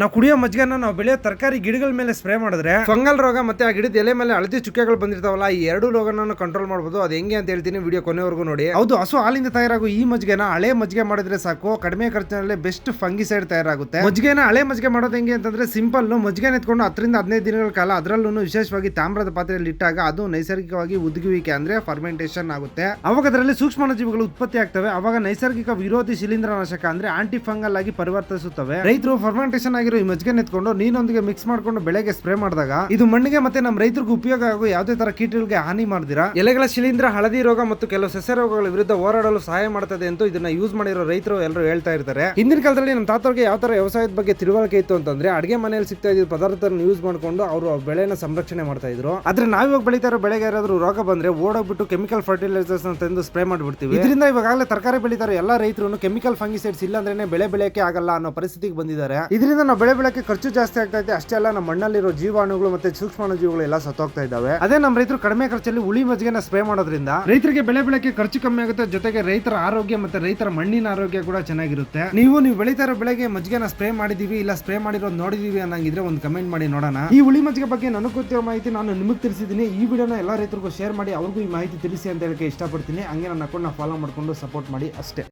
ನಾವು ಕುಡಿಯೋ ಮಜ್ಜಿಗೆನ ನಾವು ಬೆಳೆಯೋ ತರಕಾರಿ ಗಿಡಗಳ ಮೇಲೆ ಸ್ಪ್ರೇ ಮಾಡಿದ್ರೆ ಫಂಗಲ್ ರೋಗ ಮತ್ತೆ ಆ ಗಿಡದ ಎಲೆ ಮೇಲೆ ಹಳದಿ ಚುಕ್ಕೆಗಳು ಬಂದಿರ್ತಾವಲ್ಲ, ಈ ಎರಡು ರೋಗನ ಕಂಟ್ರೋಲ್ ಮಾಡಬಹುದು. ಅದು ಹೆಂಗೆ ಅಂತ ಹೇಳ್ತೀನಿ, ವಿಡಿಯೋ ಕೊನೆವರೆಗೂ ನೋಡಿ. ಹೌದು, ಹಸು ಹಾಲಿಂದ ತಯಾರಾಗುವ ಈ ಮಜ್ಜಿಗೆನ ಹಳೆ ಮಜ್ಜಿಗೆ ಮಾಡಿದ್ರೆ ಸಾಕು, ಕಡಿಮೆ ಖರ್ಚಿನಲ್ಲಿ ಬೆಸ್ಟ್ ಫಂಗಿಸೈಡ್ ತಯಾರಾಗುತ್ತೆ. ಮಜ್ಜಿಗೆನ ಹಳೆ ಮಜ್ಜಿಗೆ ಮಾಡೋದು ಹೆಂಗೆ ಅಂತಂದ್ರೆ ಸಿಂಪಲ್. ಮಜ್ಜಿಗೆ ಎತ್ಕೊಂಡು 10 ರಿಂದ 15 ದಿನಗಳ ಕಾಲ ಅದರಲ್ಲೂ ವಿಶೇಷವಾಗಿ ತಾಮ್ರದ ಪಾತ್ರೆಯಲ್ಲಿ ಇಟ್ಟಾಗ ಅದು ನೈಸರ್ಗಿಕವಾಗಿ ಉದ್ಗುವಿಕೆ ಅಂದ್ರೆ ಫರ್ಮೆಂಟೇಷನ್ ಆಗುತ್ತೆ. ಅವಾಗ ಅದರಲ್ಲಿ ಸೂಕ್ಷ್ಮಾಣುಜೀವಿಗಳು ಉತ್ಪತ್ತಿ ಆಗ್ತವೆ. ಅವಾಗ ನೈಸರ್ಗಿಕ ವಿರೋಧಿ ಶಿಲೀಂಧ್ರನಾಶಕ ಅಂದ್ರೆ ಆಂಟಿ ಫಂಗಲ್ ಆಗಿ ಪರಿವರ್ತಿಸುತ್ತವೆ. ರೈತರು ಫರ್ಮೆಂಟೇಷನ್ ಆಗಿರೋ ಈ ಮಜ್ಜಿಗೆ ಎತ್ಕೊಂಡು ನೀರೊಂದಿಗೆ ಮಿಕ್ಸ್ ಮಾಡ್ಕೊಂಡು ಬೆಳೆಗೆ ಸ್ಪ್ರೇ ಮಾಡಿದಾಗ ಇದು ಮಣ್ಣಿಗೆ ಮತ್ತೆ ನಮ್ಮ ರೈತರಿಗೆ ಉಪಯೋಗ ಆಗೋ ಯಾವುದೇ ತರ ಕೀಟಗಳಿಗೆ ಹಾನಿ ಮಾಡಿದಿರಾ ಎಲೆಗಳ ಶಿಲೀಂಧ್ರ, ಹಳದಿ ರೋಗ ಮತ್ತು ಕೆಲವು ಸಸ್ಯ ರೋಗಗಳ ವಿರುದ್ಧ ಹೋರಾಡಲು ಸಹಾಯ ಮಾಡ್ತದೆ ಅಂತ ಇದನ್ನ ಯೂಸ್ ಮಾಡಿರೋ ರೈತರು ಎಲ್ಲರೂ ಹೇಳ್ತಾ ಇರ್ತಾರೆ. ಹಿಂದಿನ ಕಾಲದಲ್ಲಿ ನಮ್ಮ ತಾತವ್ರಿಗೆ ಯಾವ ತರ ವ್ಯವಸಾಯದ ಬಗ್ಗೆ ತಿಳುವಳಿಕೆ ಇತ್ತು ಅಂತಂದ್ರೆ ಅಡಿಗೆ ಮನೆಯಲ್ಲಿ ಸಿಗ್ತಾ ಇದ್ದ ಪದಾರ್ಥನ ಯೂಸ್ ಮಾಡ್ಕೊಂಡು ಅವರು ಬೆಳೆನ ಸಂರಕ್ಷಣೆ ಮಾಡ್ತಾ ಇದ್ರು. ಆದ್ರೆ ನಾವಿವಾಗ ಬೆಳೀತಾ ಇರೋ ಬೆಳೆಗೆ ಯಾರಾದ್ರೂ ರೋಗ ಬಂದ್ರೆ ಓಡೋಗ್ಬಿಟ್ಟು ಕೆಮಿಕಲ್ ಫರ್ಟಿಲೈಸರ್ಸ್ ತಂದು ಸ್ಪ್ರೇ ಮಾಡ್ಬಿಡ್ತೀವಿ. ಇದರಿಂದ ಇವಾಗಲೇ ತರಕಾರಿ ಬೆಳೀತಾರೆ ಎಲ್ಲಾ ರೈತರು ಕೆಮಿಕಲ್ ಫಂಗಿಸೈಡ್ಸ್ ಇಲ್ಲ ಅಂದ್ರೆ ಬೆಳೆ ಬೆಳೆಯಕ್ಕೆ ಆಗಲ್ಲ ಅನ್ನೋ ಪರಿಸ್ಥಿತಿಗೆ ಬಂದಿದ್ದಾರೆ. ಇದರಿಂದ ನಾವು ಬೆಳೆ ಬೆಳೆಯಕ್ಕೆ ಖರ್ಚು ಜಾಸ್ತಿ ಆಗ್ತಾ ಇದೆ. ಅಷ್ಟೇ ಅಲ್ಲ, ನಮ್ಮ ಮಣ್ಣಲ್ಲಿರೋ ಜೀವಾಣುಗಳು ಮತ್ತೆ ಸೂಕ್ಷ್ಮಾಣುಜೀವಿಗಳು ಎಲ್ಲ ಸತ್ತೋಗ್ತಾ ಇದಾವೆ. ಅದೇ ನಮ್ಮ ರೈತರು ಕಡಿಮೆ ಖರ್ಚಲ್ಲಿ ಹುಳಿ ಮಜ್ಜಿಗೆನ ಸ್ಪ್ರೇ ಮಾಡೋದ್ರಿಂದ ರೈತರಿಗೆ ಬೆಳೆ ಬೆಳೆಕ್ಕೆ ಖರ್ಚು ಕಮ್ಮಿ ಆಗುತ್ತೆ. ಜೊತೆಗೆ ರೈತರ ಆರೋಗ್ಯ ಮತ್ತೆ ರೈತರ ಮಣ್ಣಿನ ಆರೋಗ್ಯ ಕೂಡ ಚೆನ್ನಾಗಿರುತ್ತೆ. ನೀವು ಬೆಳೀತಾ ಇರೋ ಬೆಳೆಗೆ ಮಜ್ಜಿಗೆನ ಸ್ಪ್ರೇ ಮಾಡಿದೀವಿ ಇಲ್ಲ ಸ್ಪ್ರೇ ಮಾಡಿರೋದು ನೋಡಿದೀವಿ ಅನ್ನಂಗಿದ್ರೆ ಒಂದು ಕಮೆಂಟ್ ಮಾಡಿ ನೋಡೋಣ. ಈ ಹುಳಿ ಮಜ್ಜಿಗೆ ಬಗ್ಗೆ ನನಗೆ ಗೊತ್ತಿರೋ ಮಾಹಿತಿ ನಾನು ನಿಮಗೆ ತಿಳಿಸಿದ್ದೀನಿ. ಈ ವಿಡಿಯೋನ ಎಲ್ಲ ರೈತರಿಗೂ ಶೇರ್ ಮಾಡಿ ಅವ್ರಿಗೂ ಈ ಮಾಹಿತಿ ತಿಳಿಸಿ ಅಂತ ಹೇಳಕ್ಕೆ ಇಷ್ಟಪಡ್ತೀನಿ. ಹಂಗೆ ನನ್ನ ಅಕೌಂಟ್ ಫಾಲೋ ಮಾಡ್ಕೊಂಡು ಸಪೋರ್ಟ್ ಮಾಡಿ ಅಷ್ಟೇ.